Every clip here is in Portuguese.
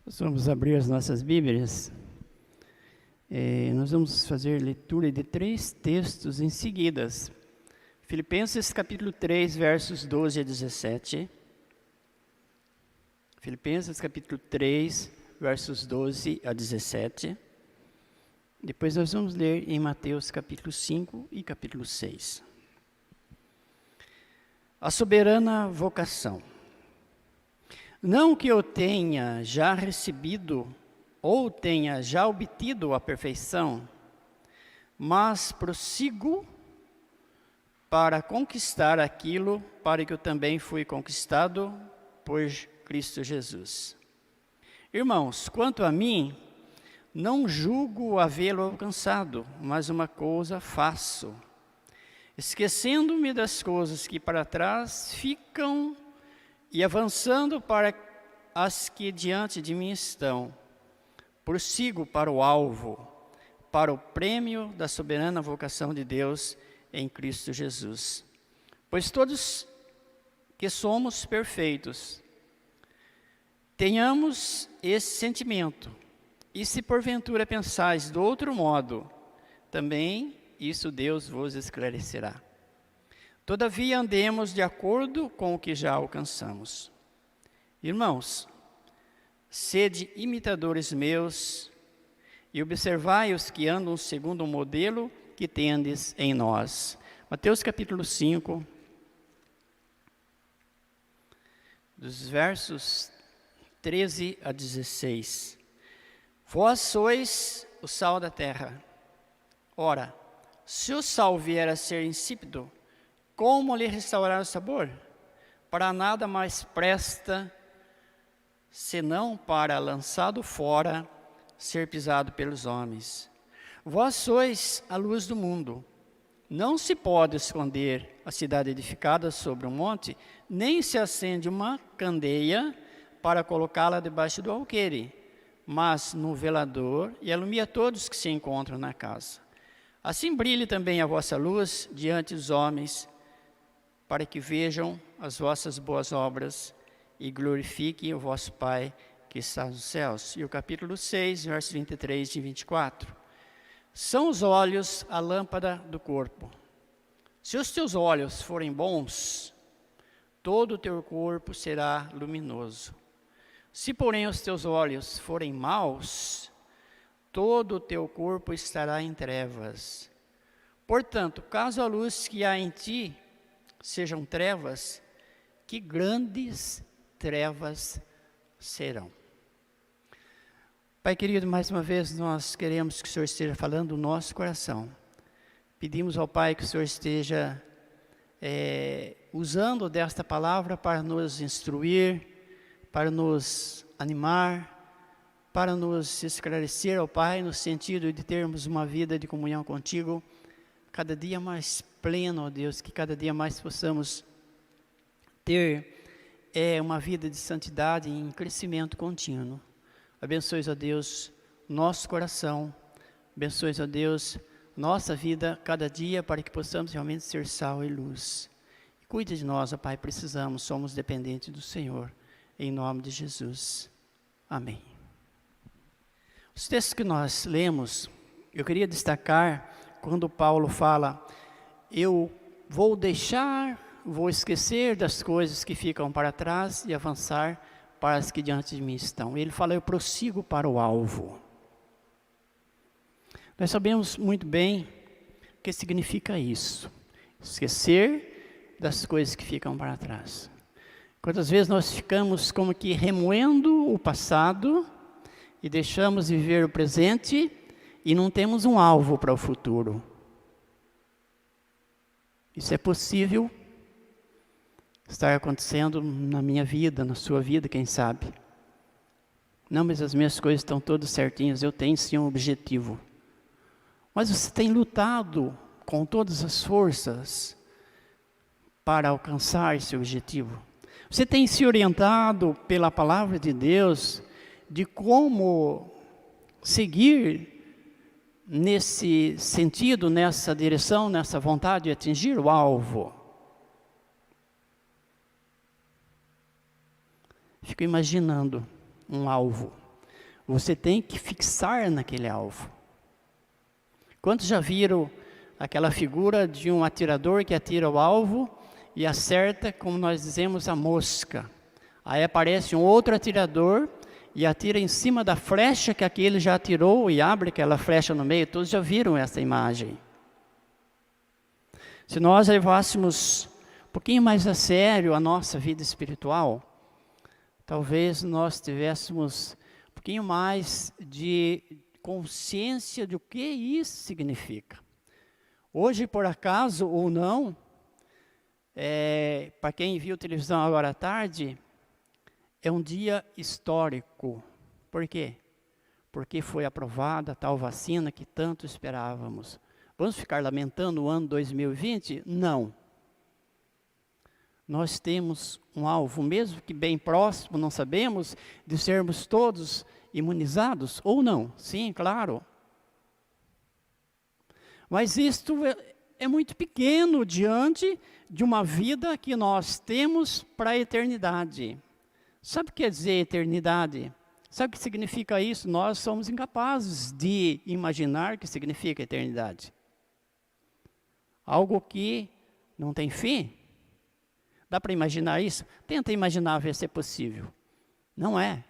Nós vamos abrir as nossas Bíblias. Nós vamos fazer leitura de 3 textos em seguidas. Filipenses capítulo 3, versos 12 a 17. Filipenses capítulo 3, versos 12 a 17. Depois nós vamos ler em Mateus capítulo 5 e capítulo 6. A soberana vocação. Não que eu tenha já recebido ou tenha já obtido a perfeição, mas prossigo para conquistar aquilo para que eu também fui conquistado por Cristo Jesus. Irmãos, quanto a mim, não julgo havê-lo alcançado, mas uma coisa faço, esquecendo-me das coisas que para trás ficam e avançando para as que diante de mim estão, prossigo para o alvo, para o prêmio da soberana vocação de Deus em Cristo Jesus. Pois todos que somos perfeitos, tenhamos esse sentimento, e se porventura pensais de outro modo, também isso Deus vos esclarecerá. Todavia andemos de acordo com o que já alcançamos. Irmãos, sede imitadores meus e observai os que andam segundo o modelo que tendes em nós. Mateus capítulo 5, dos versos 13 a 16. Vós sois o sal da terra. Ora, se o sal vier a ser insípido, como lhe restaurar o sabor? Para nada mais presta, senão para, lançado fora, ser pisado pelos homens. Vós sois a luz do mundo. Não se pode esconder a cidade edificada sobre um monte, nem se acende uma candeia para colocá-la debaixo do alqueire, mas no velador, e alumia todos que se encontram na casa. Assim brilhe também a vossa luz diante dos homens, para que vejam as vossas boas obras e glorifiquem o vosso Pai que está nos céus. E o capítulo 6, versos 23 e 24. São os olhos a lâmpada do corpo. Se os teus olhos forem bons, todo o teu corpo será luminoso. Se, porém, os teus olhos forem maus, todo o teu corpo estará em trevas. Portanto, caso a luz que há em ti sejam trevas, que grandes trevas serão. Pai querido, mais uma vez nós queremos que o Senhor esteja falando no nosso coração. Pedimos ao Pai que o Senhor esteja usando desta palavra para nos instruir, para nos animar, para nos esclarecer, ó Pai, no sentido de termos uma vida de comunhão contigo, cada dia mais pleno, ó Deus, que cada dia mais possamos ter uma vida de santidade em crescimento contínuo. Abençoe, ó Deus, nosso coração, abençoe, ó Deus, nossa vida cada dia, para que possamos realmente ser sal e luz. Cuide de nós, ó Pai, precisamos, somos dependentes do Senhor, em nome de Jesus. Amém. Os textos que nós lemos, eu queria destacar quando Paulo fala: eu vou esquecer das coisas que ficam para trás e avançar para as que diante de mim estão. Ele fala: eu prossigo para o alvo. Nós sabemos muito bem o que significa isso. Esquecer das coisas que ficam para trás. Quantas vezes nós ficamos como que remoendo o passado e deixamos de viver o presente e não temos um alvo para o futuro. Isso é possível estar acontecendo na minha vida, na sua vida, quem sabe. Não, mas as minhas coisas estão todas certinhas, eu tenho sim um objetivo. Mas você tem lutado com todas as forças para alcançar esse objetivo. Você tem se orientado pela palavra de Deus de como seguir nesse sentido, nessa direção, nessa vontade de atingir o alvo. Fico imaginando um alvo. Você tem que fixar naquele alvo. Quantos já viram aquela figura de um atirador que atira o alvo e acerta, como nós dizemos, a mosca? Aí aparece um outro atirador e atira em cima da flecha que aquele já atirou e abre aquela flecha no meio. Todos já viram essa imagem. Se nós levássemos um pouquinho mais a sério a nossa vida espiritual, talvez nós tivéssemos um pouquinho mais de consciência do que isso significa. Hoje, por acaso ou não, para quem viu televisão agora à tarde, é um dia histórico. Por quê? Porque foi aprovada a tal vacina que tanto esperávamos. Vamos ficar lamentando o ano 2020? Não. Nós temos um alvo, mesmo que bem próximo, não sabemos, de sermos todos imunizados ou não. Sim, claro. Mas isto é muito pequeno diante de uma vida que nós temos para a eternidade. Sabe o que quer dizer eternidade? Sabe o que significa isso? Nós somos incapazes de imaginar o que significa eternidade. Algo que não tem fim. Dá para imaginar isso? Tenta imaginar ver se é possível. Não é.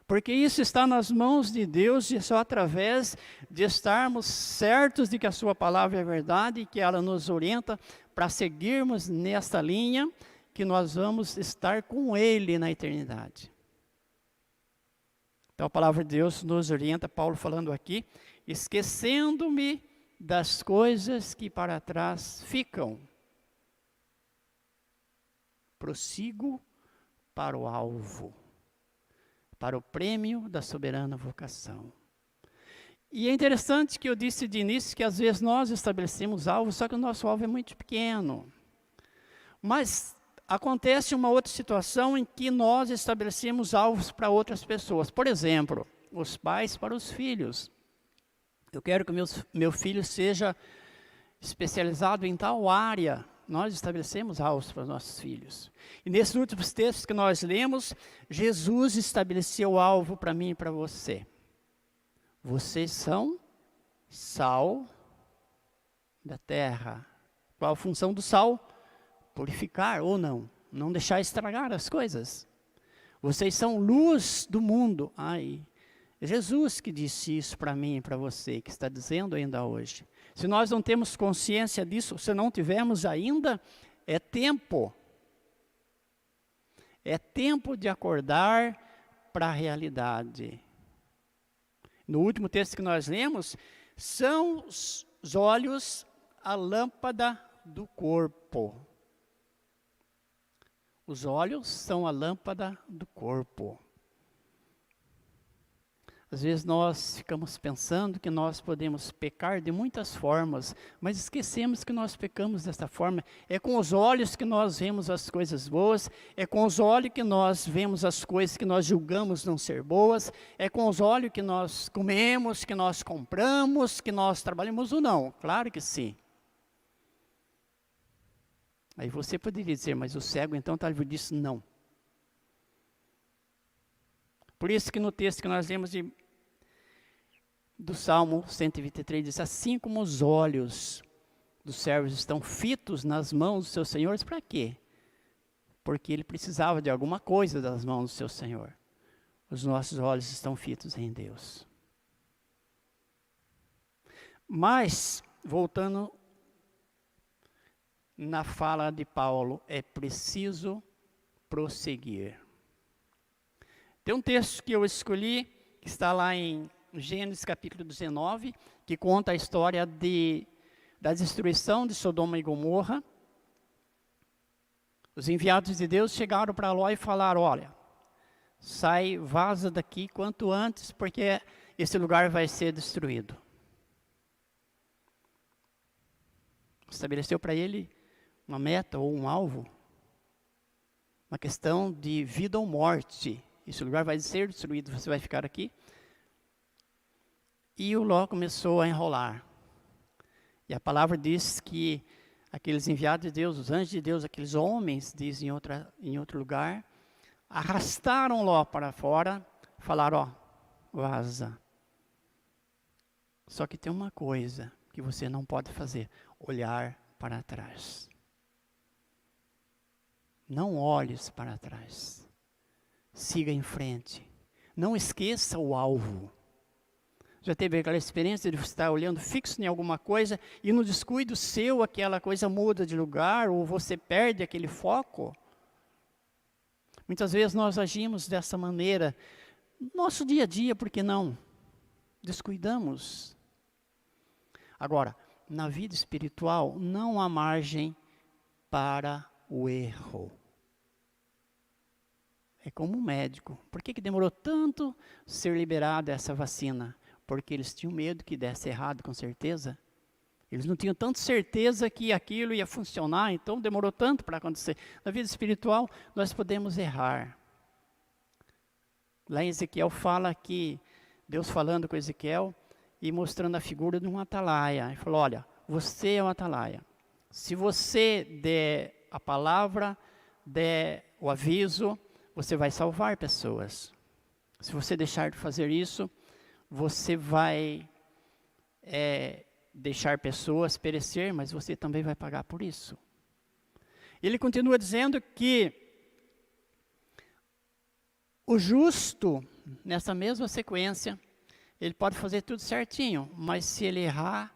Porque isso está nas mãos de Deus e só através de estarmos certos de que a sua palavra é verdade e que ela nos orienta para seguirmos nesta linha que nós vamos estar com Ele na eternidade. Então a palavra de Deus nos orienta, Paulo falando aqui, esquecendo-me das coisas que para trás ficam. Prossigo para o alvo, para o prêmio da soberana vocação. E é interessante que eu disse de início que às vezes nós estabelecemos alvos, só que o nosso alvo é muito pequeno. Mas acontece uma outra situação em que nós estabelecemos alvos para outras pessoas. Por exemplo, os pais para os filhos. Eu quero que meu filho seja especializado em tal área. Nós estabelecemos alvos para os nossos filhos. E nesses últimos textos que nós lemos, Jesus estabeleceu o alvo para mim e para você. Vocês são sal da terra. Qual a função do sal? Purificar ou não. Não deixar estragar as coisas. Vocês são luz do mundo. É Jesus que disse isso para mim e para você, que está dizendo ainda hoje. Se nós não temos consciência disso, se não tivermos ainda, é tempo. É tempo de acordar para a realidade. No último texto que nós lemos, são os olhos a lâmpada do corpo. Os olhos são a lâmpada do corpo. Às vezes nós ficamos pensando que nós podemos pecar de muitas formas, mas esquecemos que nós pecamos desta forma. É com os olhos que nós vemos as coisas boas, é com os olhos que nós vemos as coisas que nós julgamos não ser boas, é com os olhos que nós comemos, que nós compramos, que nós trabalhamos ou não. Claro que sim. Aí você poderia dizer, mas o cego então está livre disso? Não. Por isso que no texto que nós lemos do Salmo 123 diz, assim como os olhos dos servos estão fitos nas mãos dos seus senhores, para quê? Porque ele precisava de alguma coisa das mãos do seu Senhor. Os nossos olhos estão fitos em Deus. Mas, voltando na fala de Paulo, é preciso prosseguir. Tem um texto que eu escolhi, que está lá em Gênesis capítulo 19, que conta a história da destruição de Sodoma e Gomorra. Os enviados de Deus chegaram para Ló e falaram, olha, sai, vaza daqui quanto antes, porque esse lugar vai ser destruído. Estabeleceu para ele uma meta ou um alvo, uma questão de vida ou morte. Esse lugar vai ser destruído, você vai ficar aqui. E o Ló começou a enrolar. E a palavra diz que aqueles enviados de Deus, os anjos de Deus, aqueles homens, diz em outro lugar, arrastaram Ló para fora, falaram, vaza. Só que tem uma coisa que você não pode fazer: olhar para trás. Não olhes para trás. Siga em frente. Não esqueça o alvo. Já teve aquela experiência de você estar olhando fixo em alguma coisa e no descuido seu aquela coisa muda de lugar ou você perde aquele foco? Muitas vezes nós agimos dessa maneira. Nosso dia a dia, por que não? Descuidamos. Agora, na vida espiritual, não há margem para o erro. É como um médico. Por que demorou tanto ser liberada essa vacina? Porque eles tinham medo que desse errado, com certeza. Eles não tinham tanta certeza que aquilo ia funcionar, então demorou tanto para acontecer. Na vida espiritual, nós podemos errar. Lá em Ezequiel fala que Deus falando com Ezequiel e mostrando a figura de um atalaia. Ele falou: olha, você é um atalaia. Se você der a palavra, der o aviso, você vai salvar pessoas. Se você deixar de fazer isso, você vai deixar pessoas perecer, mas você também vai pagar por isso. Ele continua dizendo que o justo, nessa mesma sequência, ele pode fazer tudo certinho, mas se ele errar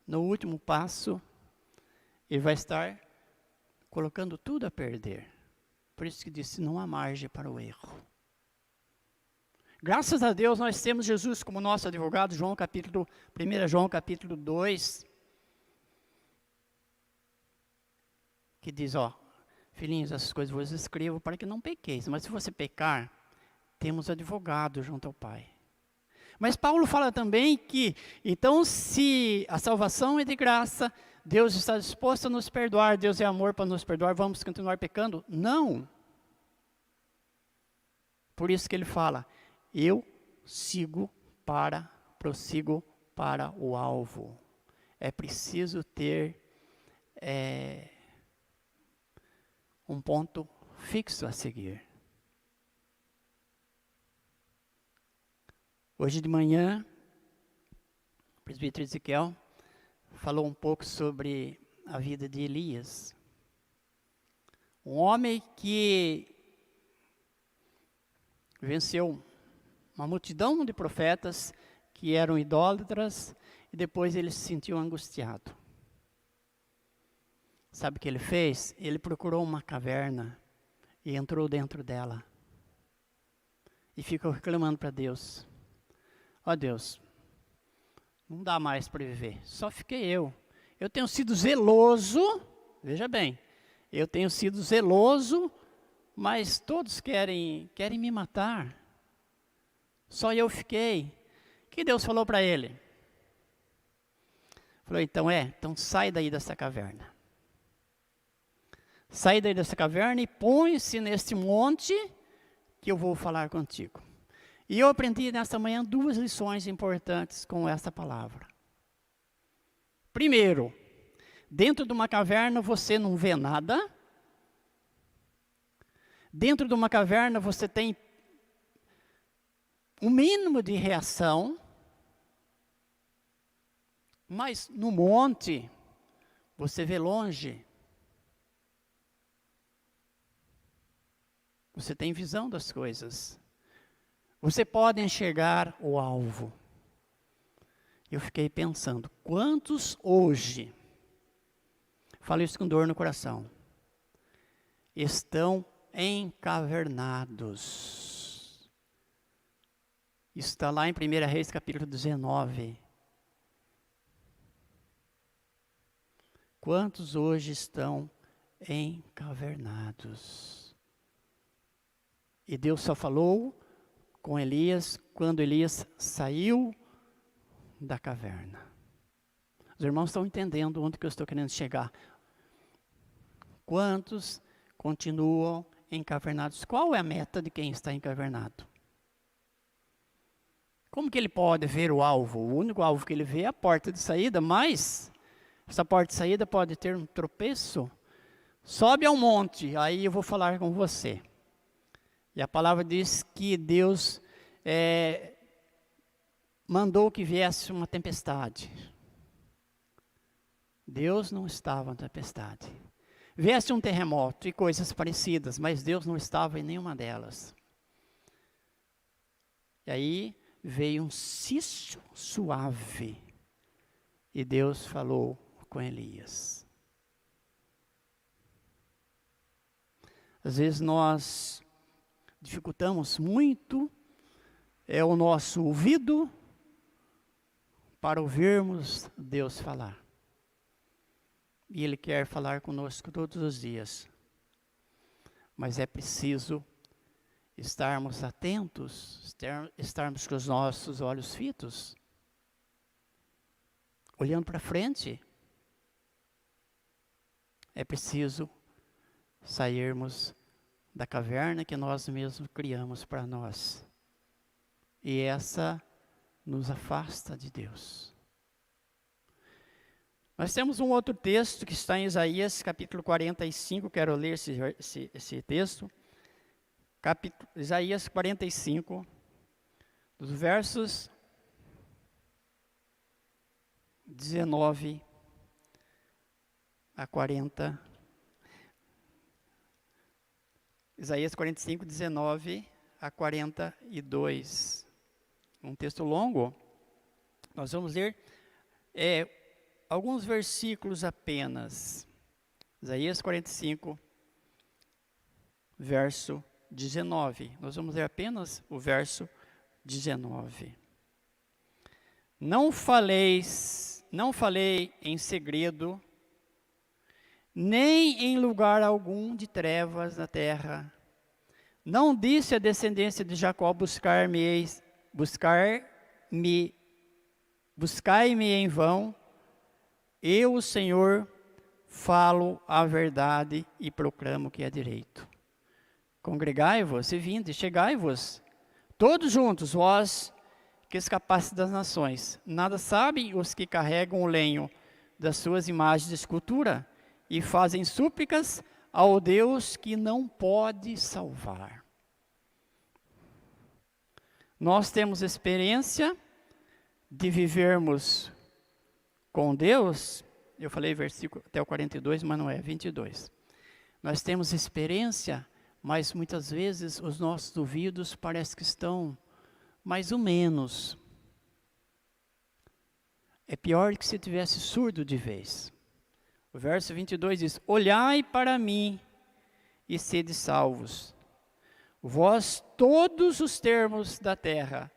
no último passo, ele vai estar colocando tudo a perder. Por isso que disse, não há margem para o erro. Graças a Deus nós temos Jesus como nosso advogado, 1 João capítulo 2, que diz, filhinhos, essas coisas vos escrevo para que não pequeis, mas se você pecar, temos advogado junto ao Pai. Mas Paulo fala também que, então, se a salvação é de graça, Deus está disposto a nos perdoar, Deus é amor para nos perdoar, vamos continuar pecando? Não. Por isso que ele fala, eu prossigo para o alvo. É preciso ter um ponto fixo a seguir. Hoje de manhã, o presbítero Ezequiel falou um pouco sobre a vida de Elias. Um homem que venceu uma multidão de profetas que eram idólatras e depois ele se sentiu angustiado. Sabe o que ele fez? Ele procurou uma caverna e entrou dentro dela. E ficou reclamando para Deus. Ó Deus, não dá mais para viver, só fiquei eu. Eu tenho sido zeloso, veja bem, eu tenho sido zeloso, mas todos querem me matar. Só eu fiquei. O que Deus falou para ele? Falou, então sai daí dessa caverna. Sai daí dessa caverna e põe-se neste monte que eu vou falar contigo. E eu aprendi nesta manhã 2 lições importantes com essa palavra. Primeiro, dentro de uma caverna você não vê nada. Dentro de uma caverna você tem um mínimo de reação. Mas no monte, você vê longe. Você tem visão das coisas. Você pode enxergar o alvo. Eu fiquei pensando, quantos hoje, falo isso com dor no coração, estão encavernados. Isso está lá em 1 Reis capítulo 19. Quantos hoje estão encavernados? E Deus só falou com Elias quando Elias saiu da caverna. Os irmãos estão entendendo onde que eu estou querendo chegar. Quantos continuam encavernados? Qual é a meta de quem está encavernado? Como que ele pode ver o alvo? O único alvo que ele vê é a porta de saída, mas essa porta de saída pode ter um tropeço. Sobe ao monte, aí eu vou falar com você. E a palavra diz que Deus mandou que viesse uma tempestade. Deus não estava na tempestade. Viesse um terremoto e coisas parecidas, mas Deus não estava em nenhuma delas. E aí veio um cisto suave e Deus falou com Elias. Às vezes nós dificultamos muito o nosso ouvido para ouvirmos Deus falar. E Ele quer falar conosco todos os dias. Mas é preciso estarmos atentos, estarmos com os nossos olhos fitos, olhando para frente. É preciso sairmos da caverna que nós mesmos criamos para nós. E essa nos afasta de Deus. Nós temos um outro texto que está em Isaías, capítulo 45, quero ler esse texto. Isaías 45, dos versos 19 a 40. Isaías 45, 19 a 42. Um texto longo. Nós vamos ler alguns versículos apenas. Isaías 45, verso 19. Nós vamos ler apenas o verso 19. Não falei em segredo, nem em lugar algum de trevas na terra. Não disse a descendência de Jacó, buscai-me em vão. Eu, o Senhor, falo a verdade e proclamo que é direito. Congregai-vos e vinde, chegai-vos, todos juntos, vós que escapastes das nações. Nada sabem os que carregam o lenho das suas imagens de escultura e fazem súplicas ao Deus que não pode salvar. Nós temos experiência de vivermos com Deus. Eu falei versículo até o 42, mas não é, 22. Nós temos experiência, mas muitas vezes os nossos ouvidos parecem que estão mais ou menos. É pior que se tivesse surdo de vez. O verso 22 diz: olhai para mim e sede salvos, vós todos os termos da terra,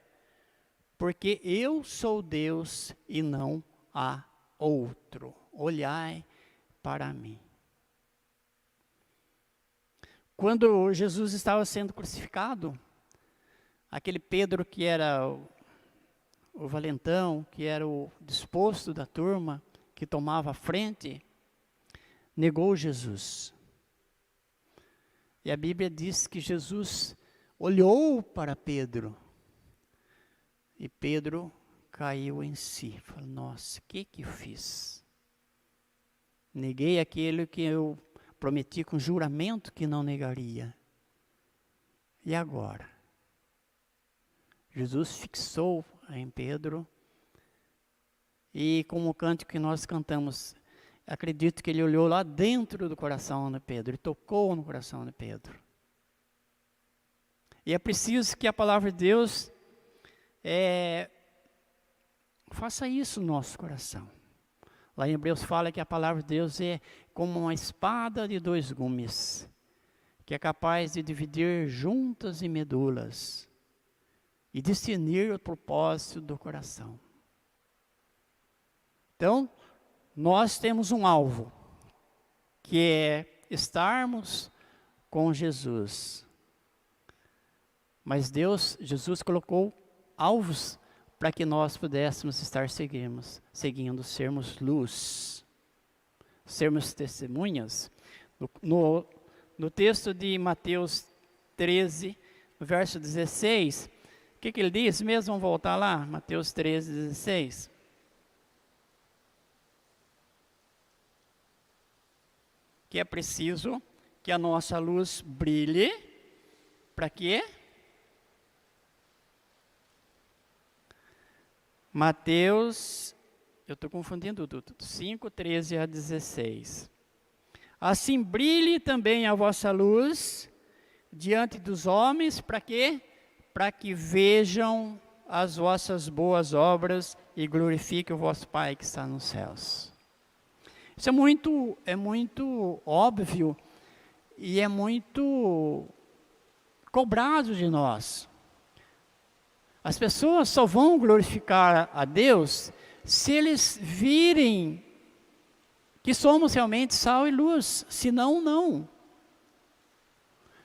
porque eu sou Deus e não há outro. Olhai para mim. Quando Jesus estava sendo crucificado, aquele Pedro que era o valentão, que era o disposto da turma, que tomava a frente, negou Jesus. E a Bíblia diz que Jesus olhou para Pedro. E Pedro caiu em si. Falou: nossa, o que eu fiz? Neguei aquele que eu prometi com juramento que não negaria. E agora? Jesus fixou em Pedro. E como o cântico que nós cantamos, acredito que ele olhou lá dentro do coração de Pedro e tocou no coração de Pedro. E é preciso que a palavra de Deus faça isso no nosso coração. Lá em Hebreus fala que a palavra de Deus é como uma espada de dois gumes, que é capaz de dividir juntas e medulas e discernir o propósito do coração. Então, nós temos um alvo, que é estarmos com Jesus. Mas Jesus colocou alvos para que nós pudéssemos estar seguindo, sermos luz, sermos testemunhas. No texto de Mateus 13, no verso 16, o que ele diz mesmo? Vamos voltar lá, Mateus 13, 16. Que é preciso que a nossa luz brilhe, para quê? Mateus, eu estou confundindo tudo, 5, 13 a 16. Assim brilhe também a vossa luz diante dos homens, para quê? Para que vejam as vossas boas obras e glorifiquem o vosso Pai que está nos céus. Isso é muito óbvio e é muito cobrado de nós. As pessoas só vão glorificar a Deus se eles virem que somos realmente sal e luz, senão não.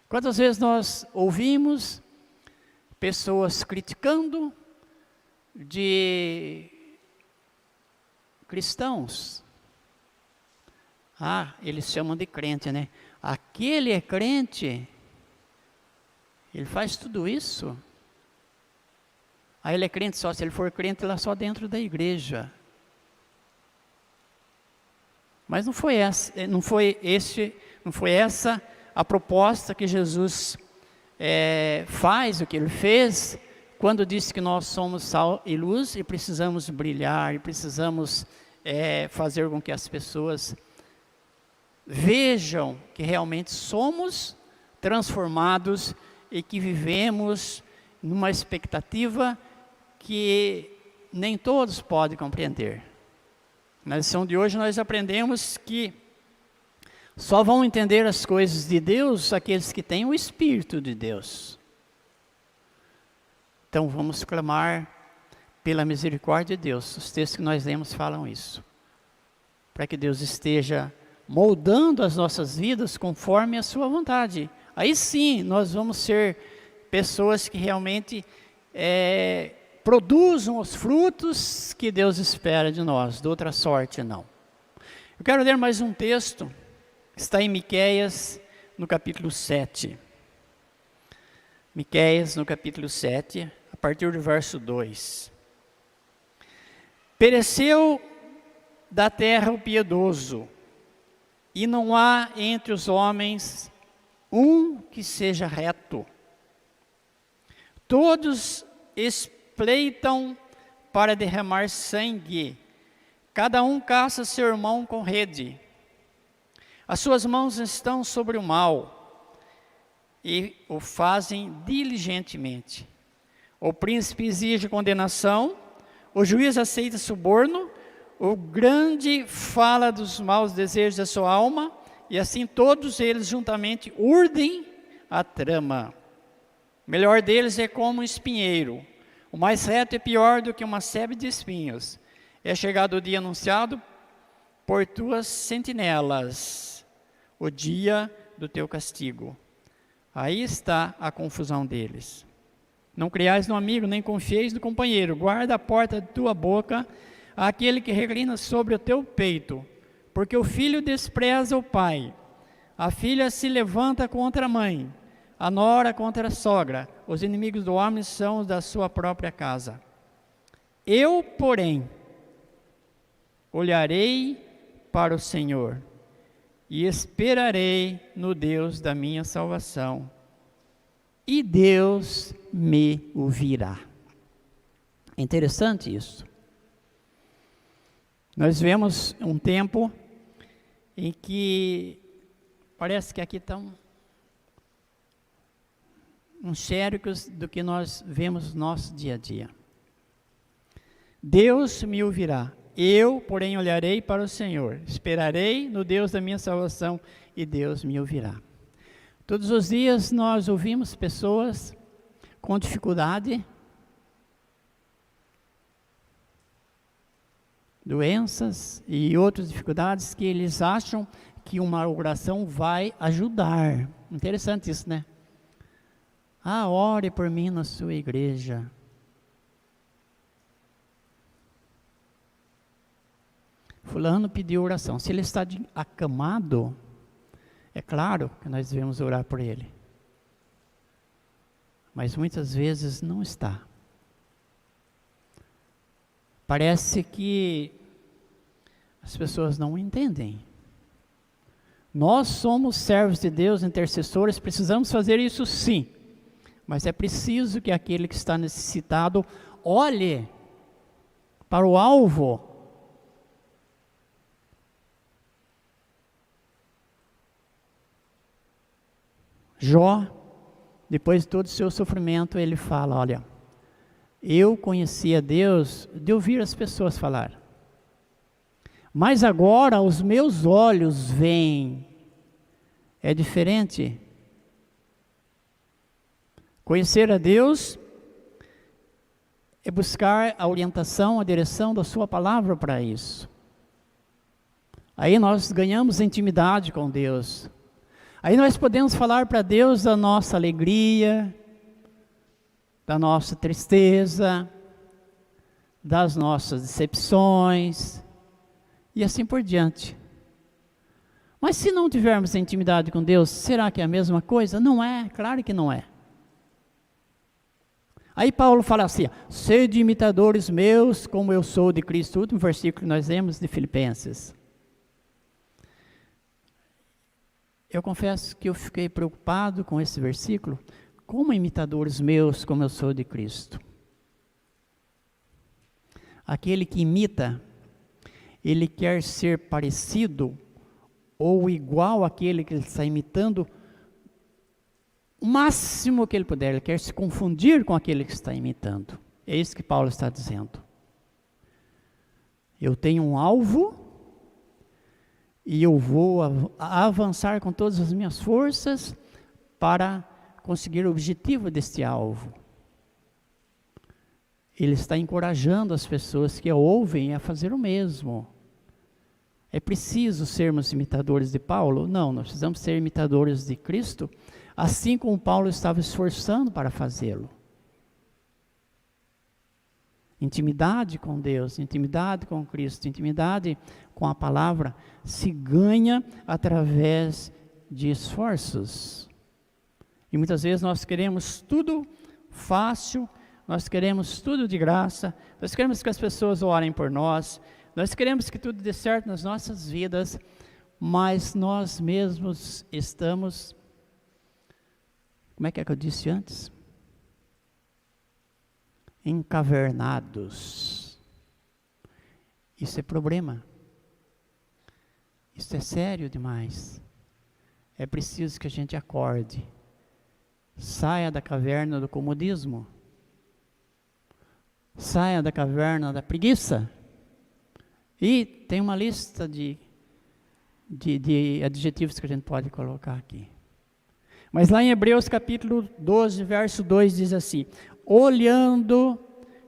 Quantas vezes nós ouvimos pessoas criticando de cristãos? Eles chamam de crente, né? Aquele é crente, ele faz tudo isso. Ele é crente só, se ele for crente lá só dentro da igreja. Mas não foi essa a proposta que Jesus faz, o que ele fez, quando disse que nós somos sal e luz e precisamos brilhar, e precisamos fazer com que as pessoas vejam que realmente somos transformados e que vivemos numa expectativa que nem todos podem compreender. Na lição de hoje nós aprendemos que só vão entender as coisas de Deus aqueles que têm o Espírito de Deus. Então vamos clamar pela misericórdia de Deus. Os textos que nós lemos falam isso. Para que Deus esteja moldando as nossas vidas conforme a sua vontade. Aí sim nós vamos ser pessoas que realmente produzam os frutos que Deus espera de nós, de outra sorte não. Eu quero ler mais um texto, está em Miqueias, no capítulo 7. Miqueias, no capítulo 7, a partir do verso 2. Pereceu da terra o piedoso, e não há entre os homens um que seja reto. Todos espreitam para derramar sangue, cada um caça seu irmão com rede. As suas mãos estão sobre o mal, e o fazem diligentemente. O príncipe exige condenação, o juiz aceita suborno, o grande fala dos maus desejos da sua alma, e assim todos eles juntamente urdem a trama. O melhor deles é como um espinheiro, o mais reto é pior do que uma sebe de espinhos. É chegado o dia anunciado por tuas sentinelas, o dia do teu castigo. Aí está a confusão deles. Não criais no amigo, nem confieis no companheiro. Guarda a porta de tua boca àquele que reclina sobre o teu peito. Porque o filho despreza o pai, a filha se levanta contra a mãe, a nora contra a sogra. Os inimigos do homem são os da sua própria casa. Eu, porém, olharei para o Senhor e esperarei no Deus da minha salvação, e Deus me ouvirá. É interessante isso. Nós vemos um tempo em que parece que aqui estão uns xéricos do que nós vemos no nosso dia a dia. Deus me ouvirá. Eu, porém, olharei para o Senhor, esperarei no Deus da minha salvação, e Deus me ouvirá. Todos os dias nós ouvimos pessoas com dificuldade, doenças e outras dificuldades que eles acham que uma oração vai ajudar. Interessante isso, né? Ore por mim na sua igreja. Fulano pediu oração. Se ele está acamado, é claro que nós devemos orar por ele. Mas muitas vezes não está. Parece que as pessoas não entendem. Nós somos servos de Deus, intercessores, precisamos fazer isso sim. Mas é preciso que aquele que está necessitado olhe para o alvo. Jó, depois de todo o seu sofrimento, ele fala, olha, eu conhecia Deus de ouvir as pessoas falar, mas agora os meus olhos veem. É diferente. Conhecer a Deus é buscar a orientação, a direção da sua palavra para isso. Aí nós ganhamos intimidade com Deus. Aí nós podemos falar para Deus da nossa alegria, da nossa tristeza, das nossas decepções, e assim por diante. Mas se não tivermos intimidade com Deus, será que é a mesma coisa? Não é, claro que não é. Aí Paulo fala assim, sede imitadores meus, como eu sou de Cristo. O último versículo que nós lemos de Filipenses. Eu confesso que eu fiquei preocupado com esse versículo. Como imitadores meus, como eu sou de Cristo. Aquele que imita, ele quer ser parecido ou igual àquele que ele está imitando, o máximo que ele puder. Ele quer se confundir com aquele que está imitando. É isso que Paulo está dizendo. Eu tenho um alvo e eu vou avançar com todas as minhas forças para conseguir o objetivo deste alvo. Ele está encorajando as pessoas que o ouvem a fazer o mesmo. É preciso sermos imitadores de Paulo? Não, nós precisamos ser imitadores de Cristo, assim como Paulo estava esforçando para fazê-lo. Intimidade com Deus, intimidade com Cristo, intimidade com a palavra se ganha através de esforços. E muitas vezes nós queremos tudo fácil, nós queremos tudo de graça, nós queremos que as pessoas orem por nós, nós queremos que tudo dê certo nas nossas vidas, mas nós mesmos estamos, como é que eu disse antes? Encavernados. Isso é problema. Isso é sério demais. É preciso que a gente acorde. Saia da caverna do comodismo. Saia da caverna da preguiça. E tem uma lista de adjetivos que a gente pode colocar aqui. Mas lá em Hebreus capítulo 12, verso 2 diz assim: olhando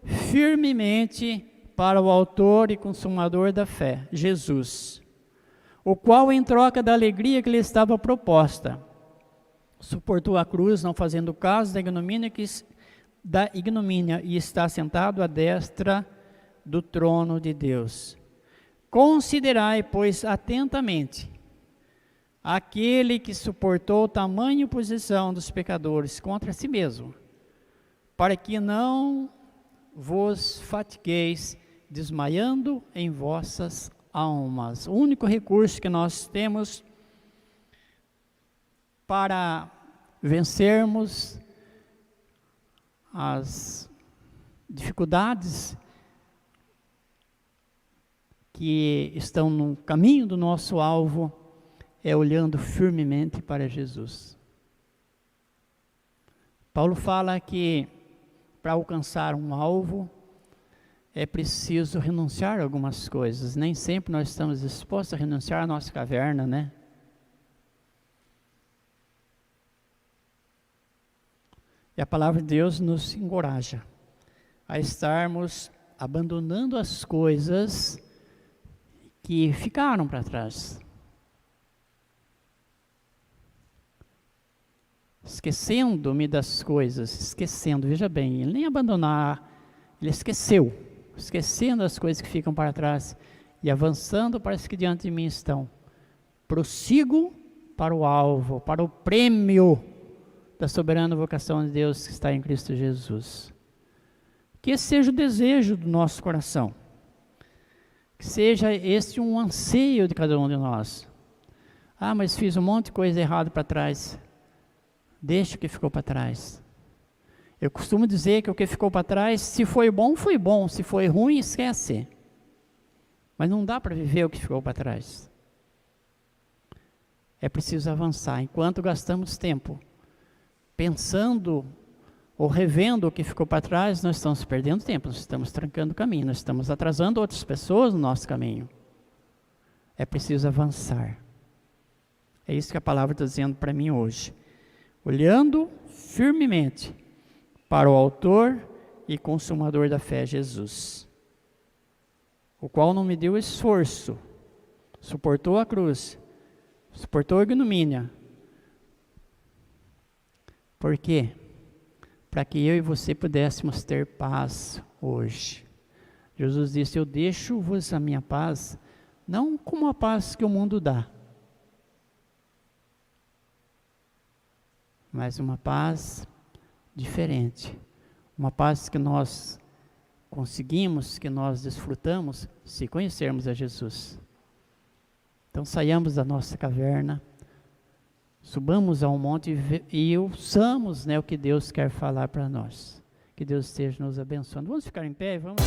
firmemente para o autor e consumador da fé, Jesus, o qual em troca da alegria que lhe estava proposta, suportou a cruz, não fazendo caso da ignomínia, e está sentado à destra do trono de Deus. Considerai, pois, atentamente aquele que suportou tamanha oposição dos pecadores contra si mesmo, para que não vos fatigueis desmaiando em vossas almas. O único recurso que nós temos para vencermos as dificuldades que estão no caminho do nosso alvo é olhando firmemente para Jesus. Paulo fala que para alcançar um alvo é preciso renunciar a algumas coisas. Nem sempre nós estamos dispostos a renunciar à nossa caverna, né? E a palavra de Deus nos encoraja a estarmos abandonando as coisas que ficaram para trás. Esquecendo-me das coisas, esquecendo, veja bem, ele nem abandonar, ele esquecendo as coisas que ficam para trás e avançando para as que diante de mim estão. Prossigo para o alvo, para o prêmio da soberana vocação de Deus que está em Cristo Jesus. Que esse seja o desejo do nosso coração. Que seja este um anseio de cada um de nós. Ah, mas fiz um monte de coisa errada para trás. Deixa o que ficou para trás. Eu costumo dizer que o que ficou para trás, se foi bom, foi bom. Se foi ruim, esquece. Mas não dá para viver o que ficou para trás. É preciso avançar. Enquanto gastamos tempo pensando ou revendo o que ficou para trás, nós estamos perdendo tempo, nós estamos trancando o caminho, nós estamos atrasando outras pessoas no nosso caminho. É preciso avançar. É isso que a palavra está dizendo para mim hoje. Olhando firmemente para o autor e consumador da fé, Jesus, o qual não me deu esforço, suportou a cruz, suportou a ignomínia. Por quê? Para que eu e você pudéssemos ter paz hoje. Jesus disse: eu deixo-vos a minha paz, não como a paz que o mundo dá, mas uma paz diferente, uma paz que nós conseguimos, que nós desfrutamos, se conhecermos a Jesus. Então saiamos da nossa caverna, subamos ao monte e ouçamos, o que Deus quer falar para nós. Que Deus esteja nos abençoando. Vamos ficar em pé e vamos...